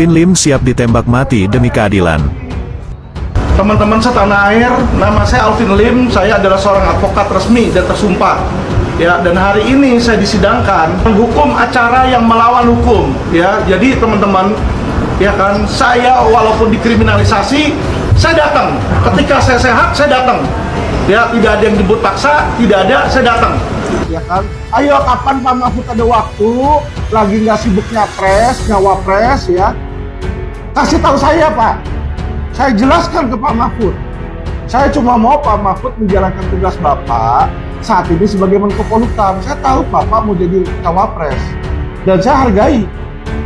Alvin Lim siap ditembak mati demi keadilan. Teman-teman setanah air, nama saya Alvin Lim, saya adalah seorang advokat resmi dan tersumpah. Ya, dan hari ini saya disidangkan menghukum acara yang melawan hukum. Ya, jadi teman-teman, ya kan, saya walaupun dikriminalisasi, saya datang. Ketika saya sehat, saya datang. Ya, tidak ada yang jemput paksa, tidak ada, saya datang. Ya kan, ayo kapan Pak Mahfud ada waktu, lagi nggak sibuk nyapres, nyawapres, ya, kasih tahu saya Pak. Saya jelaskan ke Pak Mahfud. Saya cuma mau Pak Mahfud menjalankan tugas Bapak saat ini sebagai Menko Polhukam. Saya tahu Bapak mau jadi cawapres dan saya hargai,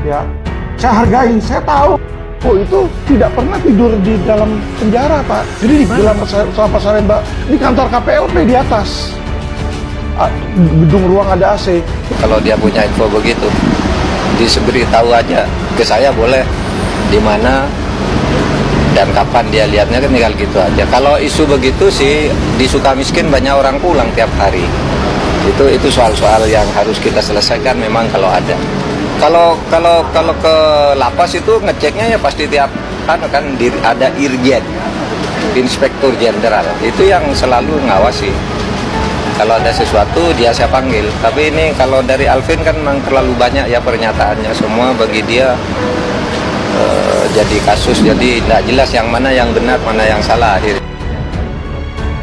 ya, saya tahu. Oh, itu tidak pernah tidur di dalam penjara Pak. Jadi di dalam Kelapa Salemba, di kantor KPLP di atas gedung ruang ada AC. Kalau dia punya info begitu, diberitahu aja ke saya boleh, di mana dan kapan dia lihatnya, kan tinggal gitu aja. Kalau isu begitu sih di Sukamiskin banyak orang pulang tiap hari. Itu soal-soal yang harus kita selesaikan memang kalau ada. Kalau ke lapas itu ngeceknya ya pasti tiap kan ada Irjen, Inspektur Jenderal. Itu yang selalu ngawasi. Kalau ada sesuatu dia saya panggil. Tapi ini kalau dari Alvin kan memang terlalu banyak ya pernyataannya, semua bagi dia jadi kasus, jadi tidak jelas yang mana yang benar, mana yang salah akhirnya.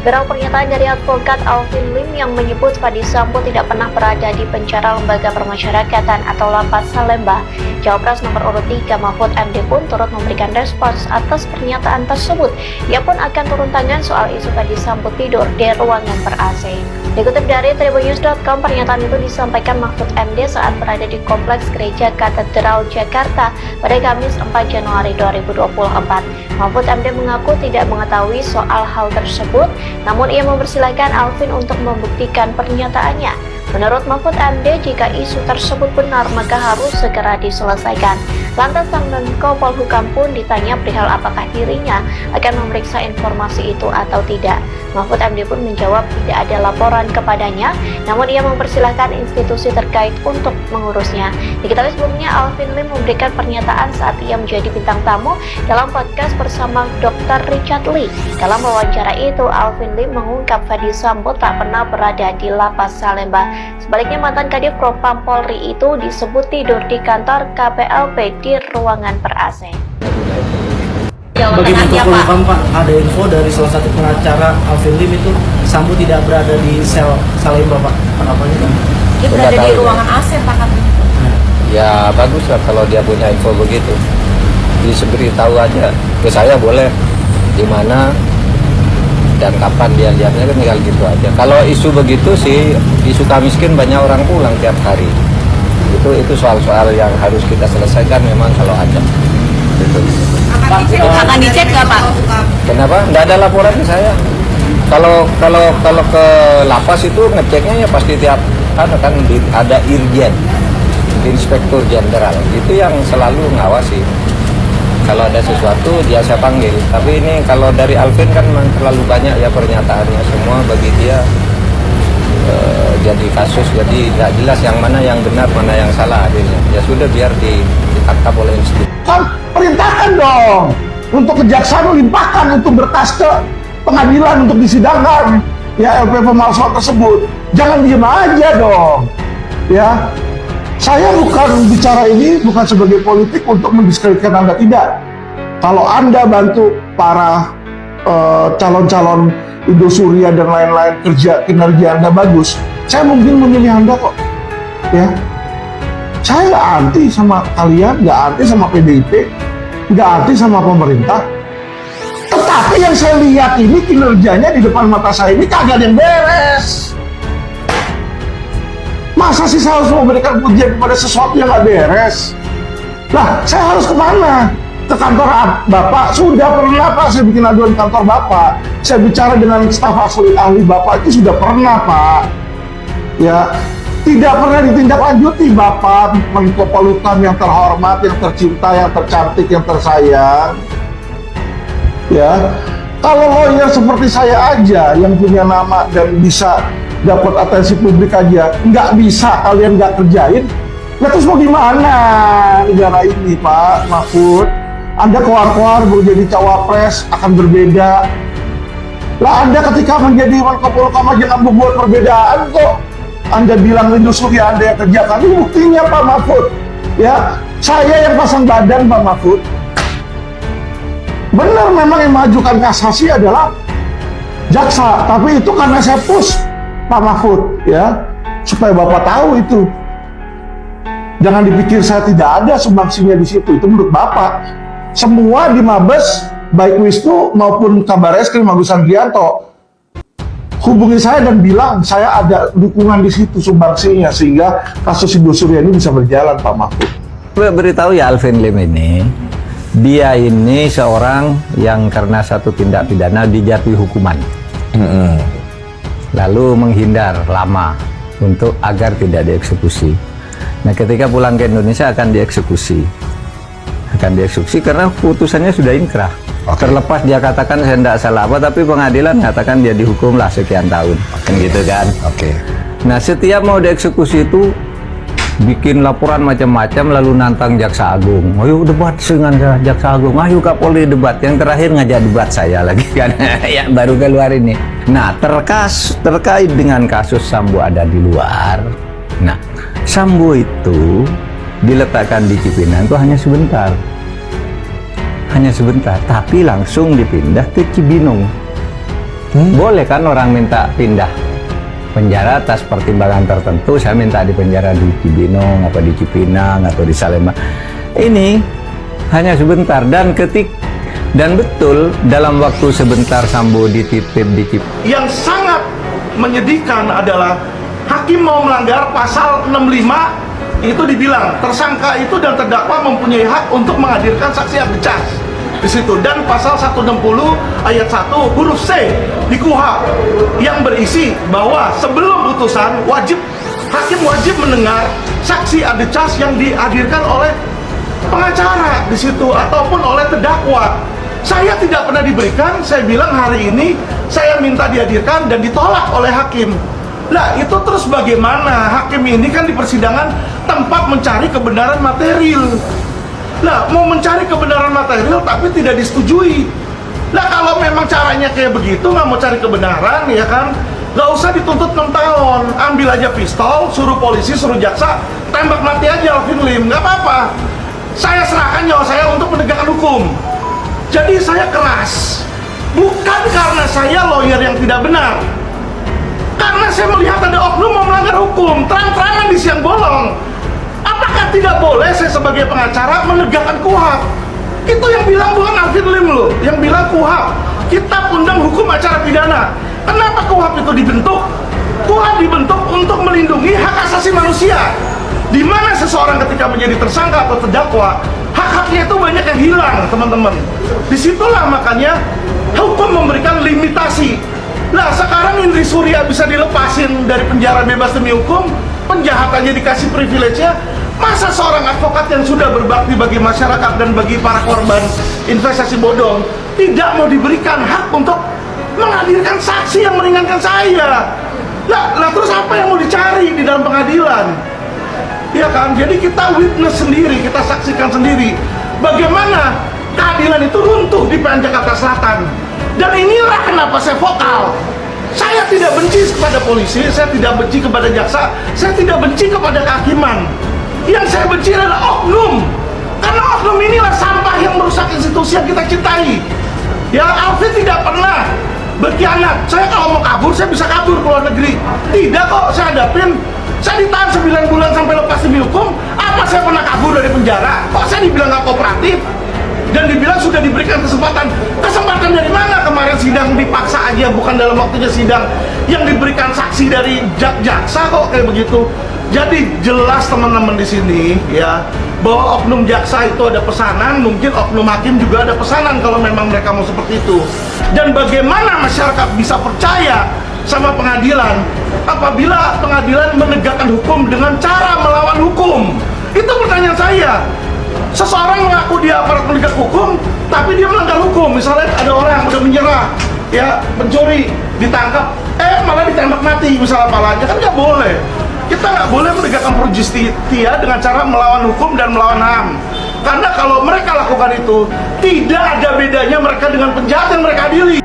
Berang pernyataan dari advokat Alvin Lim yang menyebut Ferdisambo tidak pernah berada di penjara Lembaga Permasyarakatan atau Lapas Salemba. Cawapres nomor urut 3 Mahfud MD pun turut memberikan respons atas pernyataan tersebut. Ia pun akan turun tangan soal isu Ferdisambo tidur di ruangan ber-AC. Dikutip dari tribunnews.com, pernyataan itu disampaikan Mahfud MD saat berada di Kompleks Gereja Katedral Jakarta pada Kamis 4 Januari 2024. Mahfud MD mengaku tidak mengetahui soal hal tersebut, namun ia mempersilahkan Alvin untuk membuktikan pernyataannya. Menurut Mahfud MD, jika isu tersebut benar maka harus segera diselesaikan. Lantas sang Menko Polhukam pun ditanya perihal apakah dirinya akan memeriksa informasi itu atau tidak. Mahfud MD pun menjawab tidak ada laporan kepadanya, namun ia mempersilahkan institusi terkait untuk mengurusnya. Diketahui sebelumnya Alvin Lim memberikan pernyataan saat ia menjadi bintang tamu dalam podcast bersama Dr. Richard Lee. Dalam wawancara itu, Alvin Lim mengungkap Ferdisambo tak pernah berada di Lapas Salemba. Sebaliknya, mantan Kadif Propam Polri itu disebut tidur di kantor KPLP di ruangan per-AC. Bagi Menko Polhukam Pak, ada info dari salah satu pengacara Alvin Lim itu Sambo tidak berada di sel Salemba Pak. Tanggapannya Pak? Dia berada di ruangan AC Pak katanya. Ya bagus lah kalau dia punya info begitu. Diberitahu aja ke saya boleh, di mana dan kapan dia lihatnya, kan tinggal gitu aja. Kalau isu begitu sih di Sukamiskin banyak orang pulang tiap hari. Itu soal-soal yang harus kita selesaikan memang kalau ada. Gitu. Akan dicek nggak Pak? Kenapa? Nggak ada laporan ke saya. Kalau ke lapas itu ngeceknya ya pasti tiap kan ada Irjen, Inspektur Jenderal. Itu yang selalu ngawasi. Kalau ada sesuatu dia saya panggil. Tapi ini kalau dari Alvin kan memang terlalu banyak ya pernyataannya, semua bagi dia jadi kasus, jadi tidak jelas yang mana yang benar, mana yang salah akhirnya. Ya sudah, biar ditangkap oleh institusi. Kan perintahkan dong untuk kejaksaan, limpahkan untuk berkas ke pengadilan untuk disidangkan ya LP pemalsuan tersebut. Jangan diem aja dong. Ya, saya bukan bicara ini bukan sebagai politik untuk mendiskreditkan Anda, tidak. Kalau Anda bantu para calon-calon Indosuria dan lain-lain, kinerja Anda bagus, saya mungkin memilih Anda kok. Ya, saya nggak anti sama kalian, nggak anti sama PDIP, nggak anti sama pemerintah. Tetapi yang saya lihat ini kinerjanya di depan mata saya ini kagak ada yang beres. Masa sih saya harus memberikan pujian kepada sesuatu yang nggak beres? Lah, saya harus kemana? Ke kantor Bapak? Sudah pernah Pak, saya bikin aduan kantor Bapak. Saya bicara dengan staf ahli Bapak itu sudah pernah Pak. Ya, tidak pernah ditindaklanjuti Bapak Menko Polhukam yang terhormat, yang tercinta, yang tercantik, yang tersayang. Ya, kalau lawyer seperti saya aja yang punya nama dan bisa dapat atensi publik aja nggak bisa kalian nggak kerjain, Nah, terus mau gimana negara ini, Pak Mahfud? Anda keluar-keluar mau jadi cawapres akan berbeda. Lah Anda ketika menjadi Menko Polhukam jangan membuat perbedaan kok. Anda bilang Rindu Surya Anda yang kerjakan, ini buktinya Pak Mahfud. Ya, saya yang pasang badan Pak Mahfud. Benar memang yang mengajukan kasasi adalah jaksa, tapi itu karena saya push Pak Mahfud, ya, supaya Bapak tahu itu. Jangan dipikir saya tidak ada sumbangsinya di situ. Itu menurut Bapak. Semua di Mabes, baik Wisnu maupun Kabar Eskrim Agus Andrianto, hubungi saya dan bilang saya ada dukungan di situ sumbangsinya sehingga kasus Rindu Surya ini bisa berjalan, Pak Mahfud. Beritahu ya Alvin Lim ini, dia ini seorang yang karena satu tindak pidana dijatuhi hukuman, lalu menghindar lama untuk agar tidak dieksekusi. Nah, ketika pulang ke Indonesia akan dieksekusi karena putusannya sudah inkrah. Terlepas dia katakan saya tidak salah apa, tapi pengadilan katakan dia dihukumlah sekian tahun, kan gitu kan. Nah, setiap mau dieksekusi itu bikin laporan macam-macam lalu nantang Jaksa Agung. Ayo debat dengan Jaksa Agung, ayo Kapolri debat. Yang terakhir ngajak debat saya lagi kan. Ya baru keluar ini. Nah, terkait dengan kasus Sambo ada di luar. Nah, Sambo itu diletakkan di Cipinang itu hanya sebentar, tapi langsung dipindah ke Cibinong. Boleh kan orang minta pindah penjara atas pertimbangan tertentu, saya minta di penjara di Cibinong, apa di Cipinang, atau di Salemba. Ini hanya sebentar, dan betul dalam waktu sebentar Sambo dititip di Cipinang. Yang sangat menyedihkan adalah hakim mau melanggar pasal 65, itu dibilang tersangka itu dan terdakwa mempunyai hak untuk menghadirkan saksi ahli cas di situ, dan pasal 160 ayat 1 huruf C di KUHP yang berisi bahwa sebelum putusan hakim wajib mendengar saksi ahli cas yang dihadirkan oleh pengacara di situ ataupun oleh terdakwa. Saya tidak pernah diberikan, saya bilang hari ini saya minta dihadirkan dan ditolak oleh hakim. Nah, itu terus bagaimana? Hakim ini kan di persidangan tempat mencari kebenaran material. Nah, mau mencari kebenaran material tapi tidak disetujui. Nah, kalau memang caranya kayak begitu, nggak mau cari kebenaran, ya kan? Nggak usah dituntut 6 tahun. Ambil aja pistol, suruh polisi, suruh jaksa, tembak mati aja Alvin Lim, nggak apa-apa. Saya serahkan nyawa saya untuk menegakkan hukum. Jadi saya keras. Bukan karena saya lawyer yang tidak benar. Karena saya melihat ada oknum mau melanggar hukum, terang-terangan di siang bolong. Apakah tidak boleh saya sebagai pengacara menegakkan KUHP? Itu yang bilang bukan Alvin Lim loh, yang bilang KUHP, Kitab Undang Hukum Acara Pidana. Kenapa KUHP itu dibentuk? KUHP dibentuk untuk melindungi hak asasi manusia. Di mana seseorang ketika menjadi tersangka atau terdakwa, hak-haknya itu banyak yang hilang, teman-teman. Disitulah makanya hukum memberikan limitasi. Nah, sekarang Indri Surya bisa dilepasin dari penjara bebas demi hukum, penjahatannya dikasih privilege-nya. Masa seorang advokat yang sudah berbakti bagi masyarakat dan bagi para korban investasi bodong tidak mau diberikan hak untuk menghadirkan saksi yang meringankan saya? Lah terus apa yang mau dicari di dalam pengadilan? Ya kan? Jadi kita witness sendiri, kita saksikan sendiri bagaimana keadilan itu runtuh di PN Jakarta Selatan. Dan inilah kenapa saya vokal. Saya tidak benci kepada polisi, saya tidak benci kepada jaksa, saya tidak benci kepada kehakiman. Yang saya benci adalah oknum. Karena oknum inilah sampah yang merusak institusi yang kita cintai. Ya, Alvin tidak pernah berkhianat. Saya kalau mau kabur, saya bisa kabur ke luar negeri. Tidak kok, saya hadapin. Saya ditahan 9 bulan sampai lepas demi hukum. Apa saya pernah kabur dari penjara? Kok saya dibilang nggak kooperatif? Dan dibilang sudah diberikan kesempatan. Kesempatan dari mana? Kemarin sidang dipaksa aja, bukan dalam waktunya sidang. Yang diberikan saksi dari jaksa kok kayak begitu. Jadi jelas teman-teman di sini ya, bahwa oknum jaksa itu ada pesanan, mungkin oknum hakim juga ada pesanan kalau memang mereka mau seperti itu. Dan bagaimana masyarakat bisa percaya sama pengadilan apabila pengadilan menegakkan hukum dengan cara melawan hukum? Itu pertanyaan saya. Seseorang mengaku dia aparat penegak hukum, tapi dia melanggar hukum. Misalnya ada orang yang udah menyerah, ya pencuri, ditangkap, malah ditembak mati misalnya palanya, kan nggak boleh. Kita nggak boleh menegakkan pro justia dengan cara melawan hukum dan melawan HAM. Karena kalau mereka lakukan itu, tidak ada bedanya mereka dengan penjahat yang mereka adili.